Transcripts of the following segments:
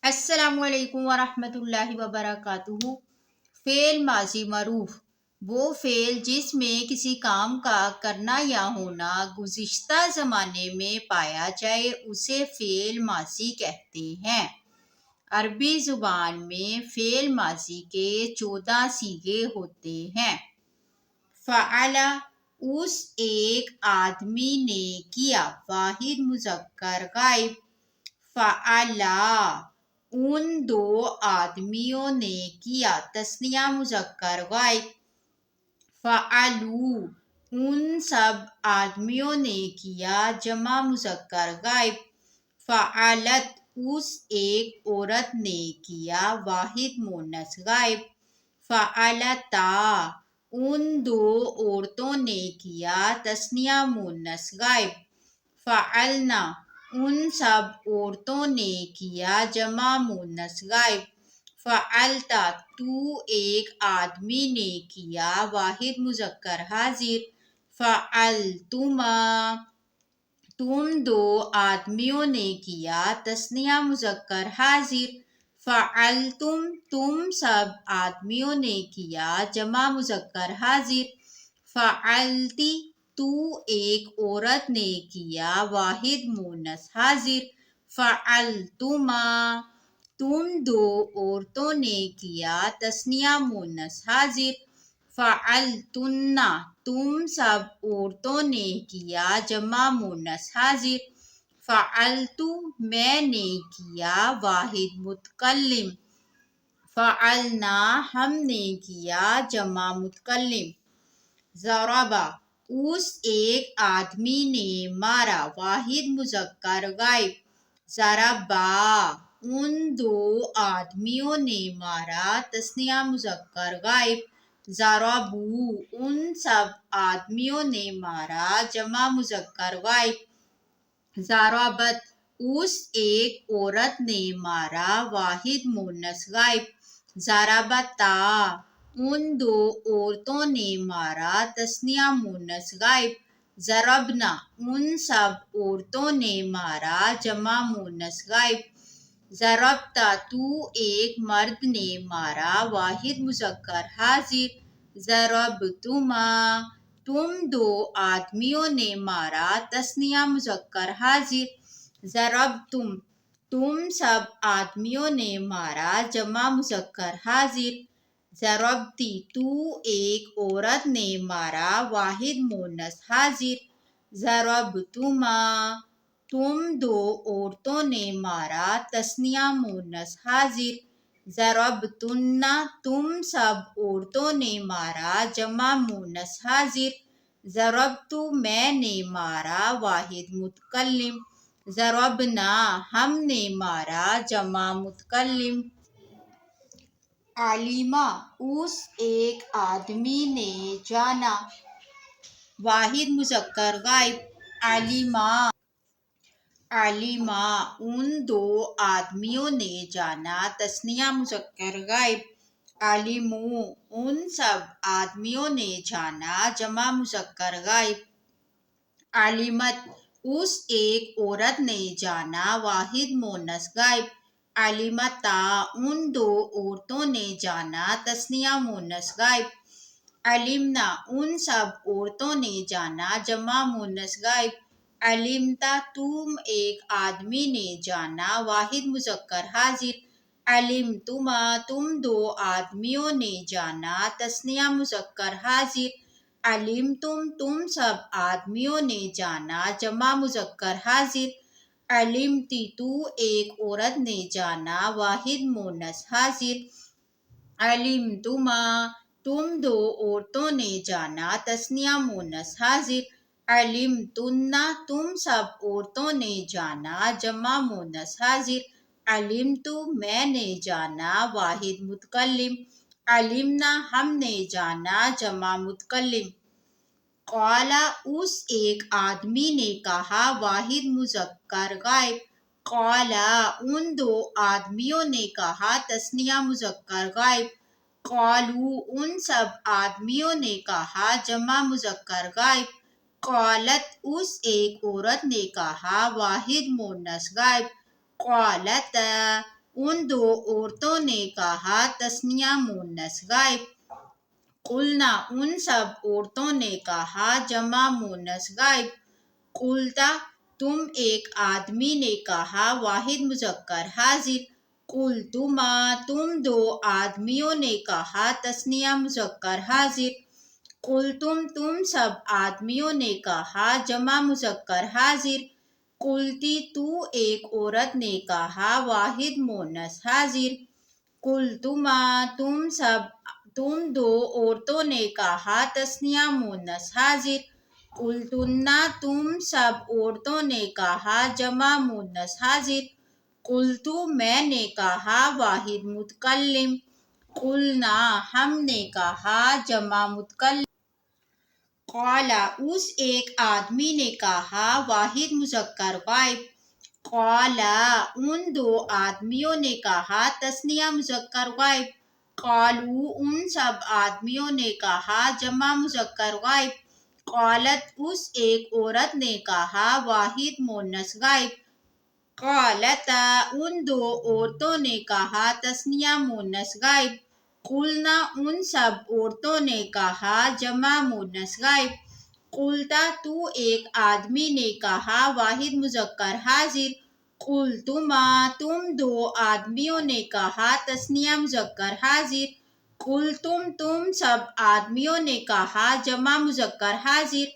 السلام علیکم ورحمۃ اللہ وبرکاتہ۔ فعل ماضی معروف وہ فعل جس میں کسی کام کا کرنا یا ہونا گزشتہ زمانے میں پایا جائے اسے فعل ماضی کہتے ہیں۔ عربی زبان میں فعل ماضی کے 14 صیغے ہوتے ہیں۔ فعل اس ایک آدمی نے کیا، واحد مذکر غائب۔ فعلا ان دو آدمیوں نے کیا، تثنیہ مذکر غائب۔ فعلو ان سب آدمیوں نے کیا، جمع مذکر غائب۔ فعلت اس ایک عورت نے کیا، واحد مؤنث غائب۔ فعلتا ان دو عورتوں نے کیا، تثنیہ مؤنث غائب۔ فعلنا ان سب عورتوں نے کیا، جمع مؤنث غائب۔ فعلتا تو ایک آدمی نے کیا، واحد مذکر حاضر۔ فعلتما تم دو آدمیوں نے کیا، تثنیہ مذکر حاضر۔ فعلتم تم سب آدمیوں نے کیا، جمع مذکر حاضر۔ فعلتی تو ایک عورت نے کیا، واحد مؤنث حاضر۔ فعلتما تم دو عورتوں نے کیا، تثنیہ مؤنث حاضر۔ فعلتن تم سب عورتوں نے کیا، جمع مؤنث حاضر۔ فعلت میں نے کیا، واحد متکلم۔ فعلنا ہم نے کیا، جمع متکلم۔ ضربا اس ایک آدمی نے مارا، واحد مذکر غائب۔ ضربا ان دو آدمیوں نے مارا، تثنیہ مذکر غائب۔ ضربو ان سب آدمیوں نے مارا، جمع مذکر غائب۔ ضربت اس ایک عورت نے مارا، واحد مؤنث غائب۔ ضربتا ان دو عورتوں نے مارا، تثنیہ مؤنث غائب۔ ضربنا ان سب عورتوں نے مارا، جمع مؤنث غائب۔ ضربتا تو ایک مرد نے مارا، واحد مذکر حاضر۔ ضربتما تم دو آدمیوں نے مارا، تثنیہ مذکر حاضر۔ ضربتم تم سب آدمیوں نے مارا، جمع مذکر حاضر۔ ضربتی تو ایک عورت نے مارا، واحد مؤنث حاضر۔ ضربتما تم دو عورتوں نے مارا، تثنیہ مؤنث حاضر۔ ضربتن تم سب عورتوں نے مارا، جمع مؤنث حاضر۔ ضربت میں نے مارا، واحد متکلم۔ ضربنا ہم نے مارا، جمع متکلم۔ علما اس ایک آدمی نے جانا، واحد مذکر غائب۔ علما ان دو آدمیوں نے جانا، تثنیہ مذکر غائب۔ علمو ان سب آدمیوں نے جانا، جمع مذکر غائب۔ علمت اس ایک عورت نے جانا، واحد مؤنث غائب۔ علمتا ان دو عورتوں نے جانا، تثنیہ مؤنث غائب۔ علمنا ان سب عورتوں نے جانا، جمع مؤنث غائب۔ علمتا تم ایک آدمی نے جانا، واحد مذکر حاضر۔ علمتما تم دو آدمیوں نے جانا، تثنیہ مذکر حاضر۔ علمتم تم سب آدمیوں نے جانا، جمع مذکر حاضر۔ علمتی تو ایک عورت نے جانا، واحد مؤنث حاضر۔ علمتما تم دو عورتوں نے جانا، تثنیہ مؤنث حاضر۔ علمتن تم سب عورتوں نے جانا، جمع مؤنث حاضر۔ علمت میں نے جانا، واحد متکلم۔ علمنا ہم نے جانا، جمع متکلم۔ قال اس ایک آدمی نے کہا، واحد مذکر غائب۔ قال ان دو آدمیوں نے کہا، تثنیہ مذکر غائب۔ قالوا ان سب آدمیوں نے کہا، جمع مذکر غائب۔ قالت اس ایک عورت نے کہا، واحد مؤنث غائب۔ قالتا ان دو عورتوں نے کہا، تثنیہ مونس غائب، قلنا ان سب عورتوں نے کہا، جمع مونس غائب، قلتا تم ایک آدمی نے کہا، واحد مذکر حاضر، قلتما تم دو آدمیوں نے کہا، تثنیہ مذکر حاضر، قلتم تم سب آدمیوں نے کہا، جمع مذکر حاضر، قلتی تو ایک عورت نے کہا، واحد مونس حاضر، قلتما تم دو عورتوں نے کہا، تثنیہ مونس حاضر، قلتن تم سب عورتوں نے کہا، جمع مونس حاضر، قلتو میں نے کہا، واحد متکلم، قلنا ہم نے کہا، جمع متکلم، قال اس ایک آدمی نے کہا، واحد مذکر غائب، قال ان دو آدمیوں نے کہا، تثنیہ مذکر غائب، قالوا ان سب آدمیوں نے کہا، جمع مذکر غائب، قالت اس ایک عورت نے کہا، واحد مونس غائب، قالتا ان دو عورتوں نے کہا، تثنیہ مونس غائب، قلنا ان سب عورتوں نے کہا، جمع مونس غائب، قلتا تو ایک آدمی نے کہا، واحد مذکر حاضر، قلتما تم دو آدمیوں نے کہا، تثنیہ مذکر حاضر، قلتم تم سب آدمیوں نے کہا، جمع مذکر حاضر،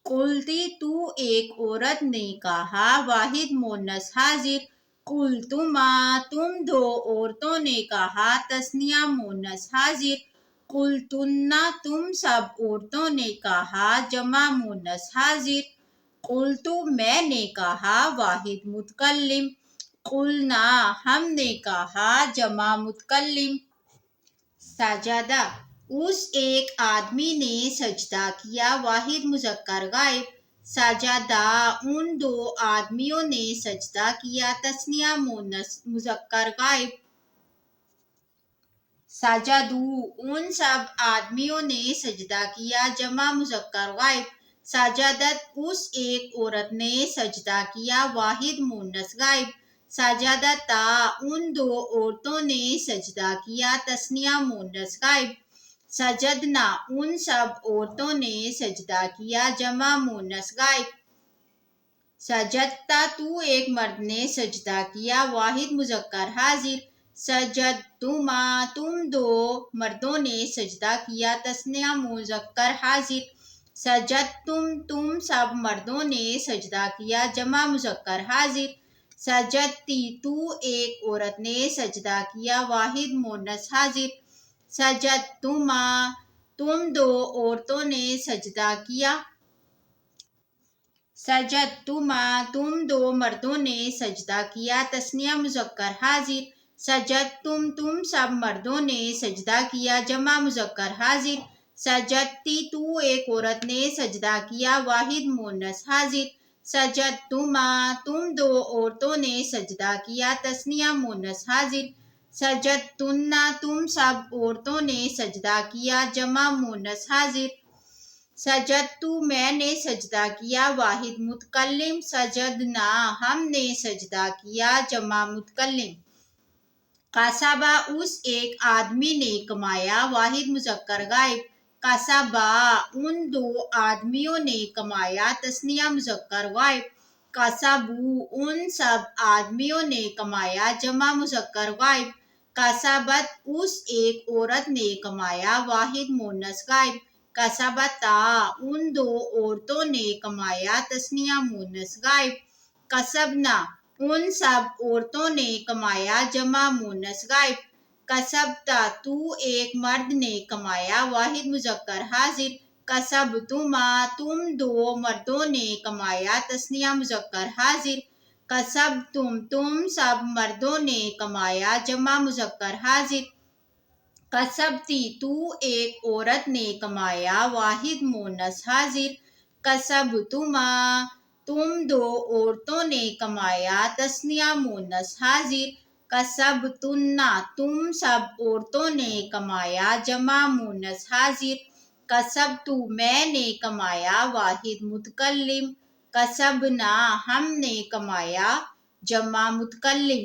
قلتی تو ایک عورت نے کہا، واحد مونس حاضر، قلتما تم دو عورتوں نے کہا، تثنیہ مونس حاضر، قلتن تم سب عورتوں نے کہا، جمع مونس حاضر، قلتو میں نے کہا، واحد متکلم، قلنا ہم نے کہا، جمع متکلم، سجدہ اس ایک آدمی نے سجدہ کیا، واحد مذکر غائب، سجدہ ان دو آدمیوں نے سجدہ کیا، تثنیہ مونس مذکر غائب، سجدو ان سب آدمیوں نے سجدہ کیا، جمع مذکر غائب، سجدت اس ایک عورت نے سجدہ کیا، واحد مونس غائب، سجدتا ان دو عورتوں نے سجدہ کیا، تثنیہ مونس غائب، سجدنا ان سب عورتوں نے سجدہ کیا، جمع مونس غائب، سجدتا تو ایک مرد نے سجدہ کیا، واحد مذکر حاضر، سجدتما تم دو مردوں نے سجدہ کیا، تثنیہ مذکر حاضر، سجدتم تم سب مردوں نے سجدہ کیا، جمع مذکر حاضر، سجدتی تو ایک عورت نے سجدہ کیا، واحد مونس حاضر، سجدتما تم دو عورتوں نے سجدہ کیا، سجدتما تم دو مردوں نے سجدہ کیا، تثنیہ مذکر حاضر، سجدتم تم سب مردوں نے سجدہ کیا، جمع مذکر حاضر، سجدتی تو ایک عورت نے سجدہ کیا، واحد مونس حاضر، سجدتما تم دو عورتوں نے سجدہ کیا، تثنیہ مونس حاضر، سجدتن تم سب عورتوں نے سجدہ کیا، جمع مونس حاضر، سجدتو میں نے سجدہ کیا، واحد متکلم، سجدنا ہم نے سجدہ کیا، جمع متکلم، کسبا اس ایک آدمی نے کمایا، واحد مذکر غائب، کسبا ان دو آدمیوں نے کمایا، تثنیہ مذکر غائب، کسبو ان سب آدمیوں نے کمایا، جمع مذکر غائب، کسبت اس ایک عورت نے کمایا، واحد مونس غائب، کسبتا ان دو عورتوں نے کمایا، تثنیہ مونس غائب، کسبنا ان سب عورتوں نے کمایا، جمع مونس غائب، کسبتا تو ایک مرد نے کمایا، واحد مذکر حاضر، کسبتما تم دو مردوں نے کمایا، تثنیہ مذکر حاضر، کسبتم تم سب مردوں نے کمایا، جمع مذکر حاضر، کسبتی تو ایک عورت نے کمایا، واحد مونس حاضر، کسبتما تم دو عورتوں نے کمایا، تثنیہ مونس حاضر، کسبتن تم سب عورتوں نے کمایا، جمع مونس حاضر، کسبتو میں نے کمایا، واحد متکلم، کسبنا ہم نے کمایا، جمع متکلم،